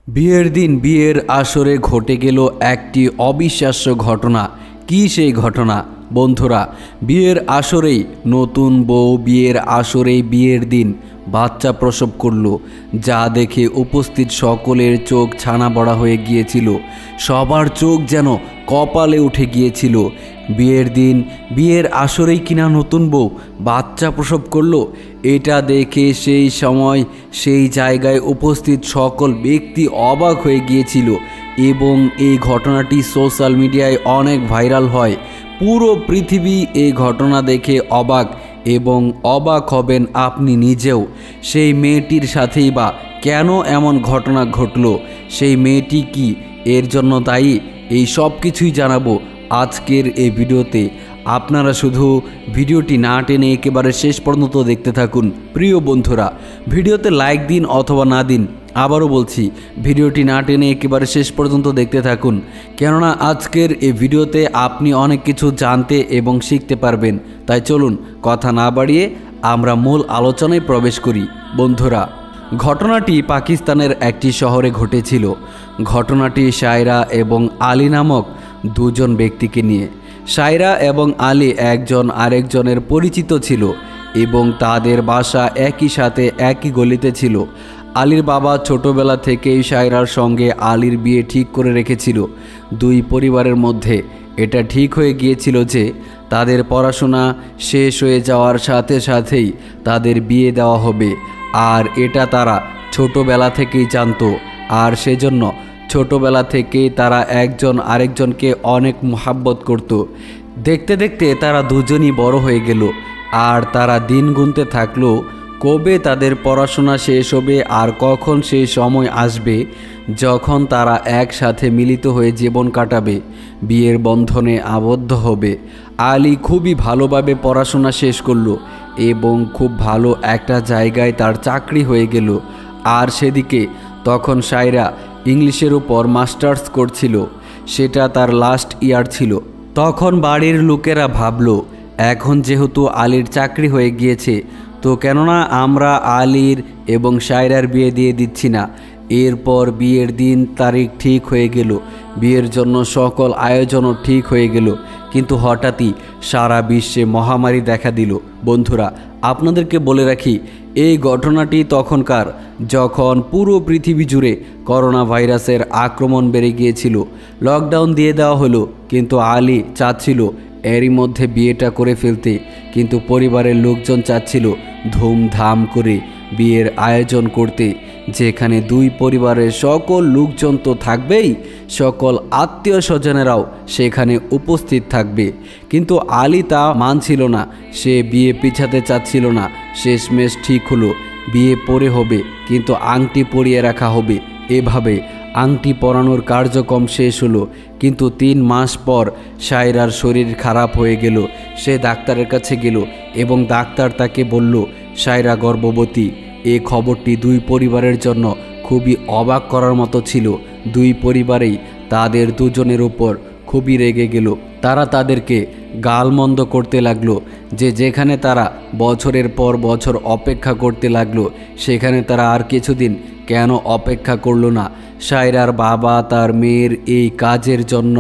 বিয়ের দিন বিয়ের আসরে ঘটে গেল একটি অবিশ্বাস্য ঘটনা। কি সেই ঘটনা? বন্ধুরা, বিয়ের আসরেই নতুন বউ বিয়ের আসরেই বিয়ের দিন বাচ্চা প্রসব করল, যা দেখে উপস্থিত সকলের চোখ ছানা বড়া হয়ে গিয়েছিল। সবার চোখ যেন কপালে উঠে গিয়েছিল। বিয়ের দিন বিয়ের আসরেই কিনা নতুন বউ বাচ্চা প্রসব করলো, এটা দেখে সেই সময় সেই জায়গায় উপস্থিত সকল ব্যক্তি অবাক হয়ে গিয়েছিল এবং এই ঘটনাটি সোশ্যাল মিডিয়ায় অনেক ভাইরাল হয়। পুরো পৃথিবী এই ঘটনা দেখে অবাক এবং অবাক হবেন আপনি নিজেও। সেই মেয়েটির সাথেই বা কেন এমন ঘটনা ঘটল, সেই মেয়েটি কি এর জন্য দায়ী, এই সব কিছুই জানাবো আজকের এই ভিডিওতে। আপনারা শুধু ভিডিওটি না টেনে একেবারে শেষ পর্যন্ত দেখতে থাকুন। প্রিয় বন্ধুরা, ভিডিওতে লাইক দিন অথবা না দিন, আবারও বলছি ভিডিওটি না টেনে একেবারে শেষ পর্যন্ত দেখতে থাকুন, কেননা আজকের এই ভিডিওতে আপনি অনেক কিছু জানতে এবং শিখতে পারবেন। তাই চলুন কথা না বাড়িয়ে আমরা মূল আলোচনায় প্রবেশ করি। বন্ধুরা, ঘটনাটি পাকিস্তানের একটি শহরে ঘটেছিল। ঘটনাটি সায়রা এবং আলী নামক দুজন ব্যক্তিকে নিয়ে। সায়রা এবং আলী একজন আরেকজনের পরিচিত ছিল এবং তাদের বাসা একই সাথে একই গলিতে ছিল। আলীর বাবা ছোটবেলা থেকেই সায়রার সঙ্গে আলীর বিয়ে ঠিক করে রেখেছিল। দুই পরিবারের মধ্যে এটা ঠিক হয়ে গিয়েছিল যে তাদের পড়াশোনা শেষ হয়ে যাওয়ার সাথে সাথেই তাদের বিয়ে দেওয়া হবে, আর এটা তারা ছোটবেলা থেকেই জানতো। আর সেজন্য ছোটবেলা থেকেই তারা একজন আরেকজনকে অনেক মোহাব্বত করত। দেখতে দেখতে তারা দুজনই বড় হয়ে গেল, আর তারা দিন গুনতে থাকলো কবে তাদের পড়াশোনা শেষ হবে আর কখন সেই সময় আসবে যখন তারা একসাথে মিলিত হয়ে জীবন কাটাবে, বিয়ের বন্ধনে আবদ্ধ হবে। আলী খুবই ভালোভাবে পড়াশোনা শেষ করলো এবং খুব ভালো একটা জায়গায় তার চাকরি হয়ে গেল। আর সেদিকে তখন সায়রা ইংলিশের উপর মাস্টার্স করছিল, সেটা তার লাস্ট ইয়ার ছিল। তখন বাড়ির লোকেরা ভাবলো এখন যেহেতু আলীর চাকরি হয়ে গিয়েছে, তো কেননা আমরা আলীর এবং সায়রার বিয়ে দিয়ে দিচ্ছি না। এরপর বিয়ের দিন তারিখ ঠিক হয়ে গেল, বিয়ের জন্য সকল আয়োজনও ঠিক হয়ে গেল। কিন্তু হঠাৎই সারা বিশ্বে মহামারী দেখা দিল। বন্ধুরা, আপনাদেরকে বলে রাখি, এই ঘটনাটি তখনকার যখন পুরো পৃথিবী জুড়ে করোনা ভাইরাসের আক্রমণ বেড়ে গিয়েছিল। লকডাউন দিয়ে দেওয়া হলো, কিন্তু আলী চাচ্ছিল এরই মধ্যে বিয়েটা করে ফেলতে, কিন্তু পরিবারের লোকজন চাচ্ছিল ধুমধাম করে বিয়ের আয়োজন করতে, যেখানে দুই পরিবারের সকল লোকজন তো থাকবেই, সকল আত্মীয় স্বজনেরাও সেখানে উপস্থিত থাকবে। কিন্তু আলী তা মানছিল না, সে বিয়ে পিছাতে চাচ্ছিল না। শেষমেশ ঠিক হলো বিয়ে পরে হবে, কিন্তু আংটি পরিয়ে রাখা হবে। এভাবে আংটি পরানোর কার্যক্রম শেষ হলো। কিন্তু 3 মাস পর সায়রার শরীর খারাপ হয়ে গেল। সে ডাক্তারের কাছে গেল এবং ডাক্তার তাকে বলল সায়রা গর্ভবতী। এই খবরটি দুই পরিবারের জন্য খুবই অবাক করার মতো ছিল। দুই পরিবারেই তাদের দুজনের উপর খুবই রেগে গেল। তারা তাদেরকে গালমন্দ করতে লাগলো যে যেখানে তারা বছরের পর বছর অপেক্ষা করতে লাগলো, সেখানে তারা আর কিছুদিন কেন অপেক্ষা করলো না। সায়রার বাবা তার মেয়ের এই কাজের জন্য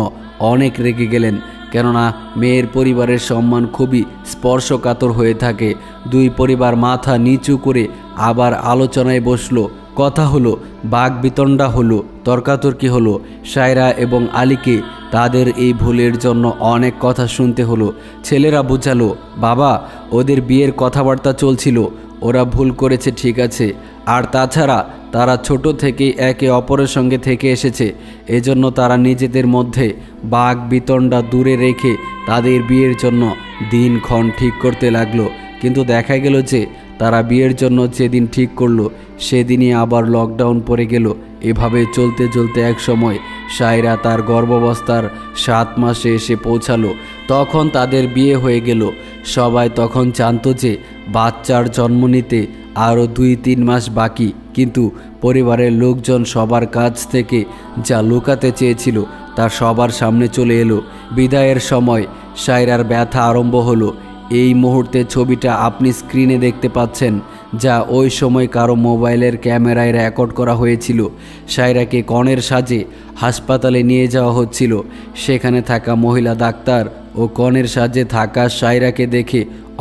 অনেক রেগে গেলেন, কেননা মেয়ের পরিবারের সম্মান খুবই স্পর্শকাতর হয়ে থাকে। দুই পরিবার মাথা নিচু করে আবার আলোচনায় বসলো। কথা হলো, বাকবিতণ্ডা হলো, তর্কাতর্কি হলো। সায়রা এবং আলীকে তাদের এই ভুলের জন্য অনেক কথা শুনতে হলো। ছেলেরা বোঝালো, বাবা ওদের বিয়ের কথাবার্তা চলছিল, ওরা ভুল করেছে ঠিক আছে, আর তাছাড়া তারা ছোট থেকেই একে অপরের সঙ্গে থেকে এসেছে, এজন্য তারা নিজেদের মধ্যে বাকবিতণ্ডা দূরে রেখে তাদের বিয়ের জন্য দিনক্ষণ ঠিক করতে লাগলো। কিন্তু দেখা গেল যে তারা বিয়ের জন্য যেদিন ঠিক করলো সেদিনই আবার লকডাউন পড়ে গেল। এভাবে চলতে চলতে এক সময় সায়রা তার গর্ভাবস্থার 7 মাসে এসে পৌঁছালো। তখন তাদের বিয়ে হয়ে গেল। সবাই তখন জানতো যে বাচ্চার জন্ম নিতে আরও 2-3 মাস বাকি, কিন্তু পরিবারের লোকজন সবার কাছ থেকে যা লুকাতে চেয়েছিল তা সবার সামনে চলে এলো। বিদায়ের সময় সায়রার ব্যথা আরম্ভ হলো এই মুহূর্তে ছবিটা আপনি স্ক্রিনে দেখতে পাচ্ছেন, যা ওই সময় কারো মোবাইলের ক্যামেরায় রেকর্ড করা হয়েছিল। সায়রাকে কনের সাজে হাসপাতালে নিয়ে যাওয়া হচ্ছিল। সেখানে থাকা মহিলা ডাক্তার ও কনের সাজে থাকা সায়রাকে দেখে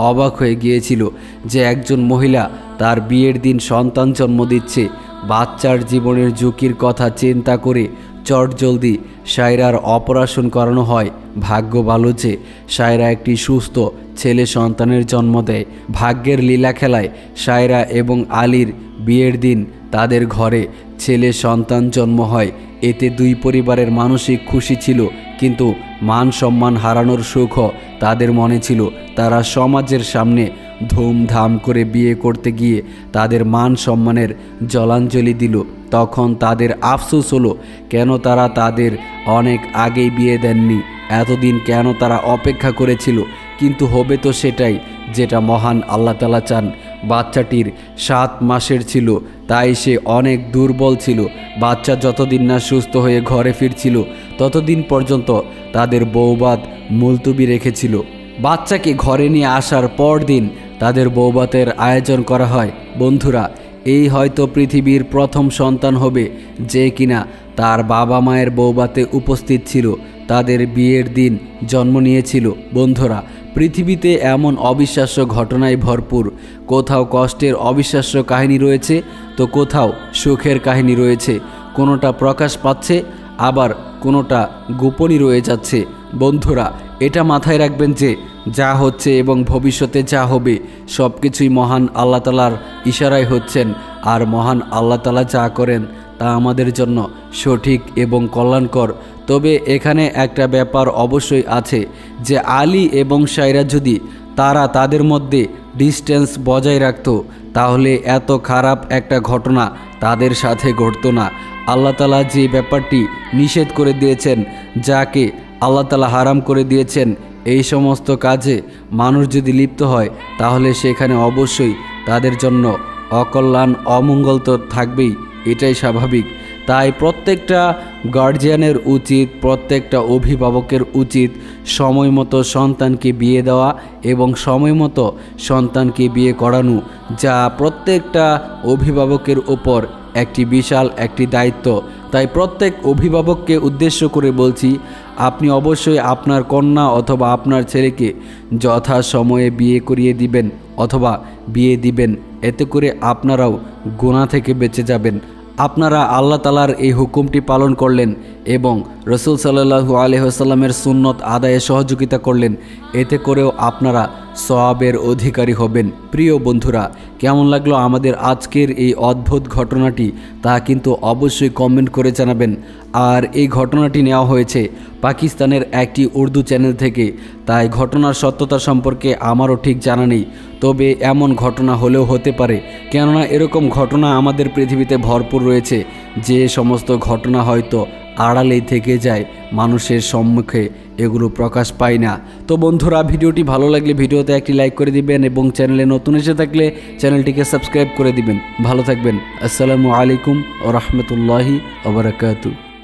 অবাক হয়ে গিয়েছিল যে একজন মহিলা তার বিয়ের দিন সন্তান জন্ম দিচ্ছে। বাচ্চার জীবনের ঝুঁকির কথা চিন্তা করে চটজলদি সায়রার অপারেশন করানো হয়। ভাগ্য ভালো যে সায়রা একটি সুস্থ ছেলে সন্তানের জন্ম দেয়। ভাগ্যের লীলা খেলায় সায়রা এবং আলীর বিয়ের দিন তাদের ঘরে ছেলে সন্তান জন্ম হয়। এতে দুই পরিবারের মানসিক খুশি ছিল, কিন্তু মান সম্মান হারানোর সুখও তাদের মনে ছিল। তারা সমাজের সামনে ধুমধাম করে বিয়ে করতে গিয়ে তাদের মান সম্মানের জলাঞ্জলি দিল। তখন তাদের আফসোস হলো কেন তারা তাদের অনেক আগেই বিয়ে দেননি, এতদিন কেন তারা অপেক্ষা করেছিল। কিন্তু হবে তো সেটাই যেটা মহান আল্লাহ তাআলা চান। বাচ্চাটির 7 মাসের ছিল, তাই সে অনেক দুর্বল ছিল। বাচ্চা যতদিন না সুস্থ হয়ে ঘরে ফিরছিল ততদিন পর্যন্ত তাদের বৌভাত মুলতবি রেখেছিল। বাচ্চাকে ঘরে নিয়ে আসার পর দিন তাদের বৌভাতের আয়োজন করা হয়। বন্ধুরা, এই হয়তো পৃথিবীর প্রথম সন্তান হবে যে কিনা তার বাবা মায়ের বৌভাতে উপস্থিত ছিল, তাদের বিয়ের দিন জন্ম নিয়েছিল। বন্ধুরা, পৃথিবীতে এমন অবিশ্বাস্য ঘটনায় ভরপুর। কোথাও কষ্টের অবিশ্বাস্য কাহিনী রয়েছে তো কোথাও সুখের কাহিনী রয়েছে। কোনোটা প্রকাশ পাচ্ছে, আবার কোনোটা গোপনই রয়ে যাচ্ছে। বন্ধুরা, এটা মাথায় রাখবেন যে যা হচ্ছে এবং ভবিষ্যতে যা হবে সব কিছুই মহান আল্লাহ তাআলার ইশারায় হচ্ছেন। আর মহান আল্লাহ তাআলা যা করেন তা আমাদের জন্য সঠিক এবং কল্যাণকর। তবে এখানে একটা ব্যাপার অবশ্যই আছে যে আলী এবং সায়রা যদি তাদের মধ্যে ডিস্টেন্স বজায় রাখত, তাহলে এত খারাপ একটা ঘটনা তাদের সাথে ঘটতো না। আল্লাহ তাআলা যে ব্যাপারটি নিষেধ করে দিয়েছেন, যাকে আল্লাহ তাআলা হারাম করে দিয়েছেন, এই সমস্ত কাজে মানুষ যদি লিপ্ত হয় তাহলে সেখানে অবশ্যই তাদের জন্য অকল্যাণ অমঙ্গল তো থাকবেই, এটাই স্বাভাবিক। তাই প্রত্যেকটা গার্জিয়ানের উচিত, প্রত্যেকটা অভিভাবকের উচিত সময় মতো সন্তানকে বিয়ে দেওয়া এবং সময় মতো সন্তানকে বিয়ে করানো, যা প্রত্যেকটা অভিভাবকের ওপর একটি বিশাল একটি দায়িত্ব। তাই প্রত্যেক অভিভাবককে উদ্দেশ্য করে বলছি, আপনি অবশ্যই আপনার কন্যা অথবা আপনার ছেলেকে যথা সময়ে বিয়ে করিয়ে দিবেন অথবা বিয়ে দিবেন। এতে করে আপনারাও গুনাহ থেকে বেঁচে যাবেন। আপনারা আল্লাহ তাআলার এই হুকুমটি পালন করলেন এবং রাসূল সাল্লাল্লাহু আলাইহি ওয়াসাল্লামের সুন্নত আদায়ে সহযোগিতা করলেন, এতে করেও আপনারা সওয়াবের অধিকারী হবেন। প্রিয় বন্ধুরা, কেমন লাগলো আমাদের আজকের এই অদ্ভুত ঘটনাটি তা কিন্তু অবশ্যই কমেন্ট করে জানাবেন। আর এই ঘটনাটি নেওয়া হয়েছে পাকিস্তানের একটি উর্দু চ্যানেল থেকে, তাই ঘটনার সত্যতা সম্পর্কে আমারও ঠিক জানা নেই। তবে এমন ঘটনা হলেও হতে পারে, কেননা এরকম ঘটনা আমাদের পৃথিবীতে ভরপুর রয়েছে, যে সমস্ত ঘটনা হয়তো আড়ালেই থেকে যায়, মানুষের সম্মুখে এগুলো প্রকাশ পায় না। তো বন্ধুরা, ভিডিওটি ভালো লাগলে ভিডিওতে একটি লাইক করে দিবেন এবং চ্যানেলে নতুন এসে থাকলে চ্যানেলটিকে সাবস্ক্রাইব করে দিবেন। ভালো থাকবেন। আসসালামু আলাইকুম ওয়া রাহমাতুল্লাহি ওয়া বারাকাতুহু।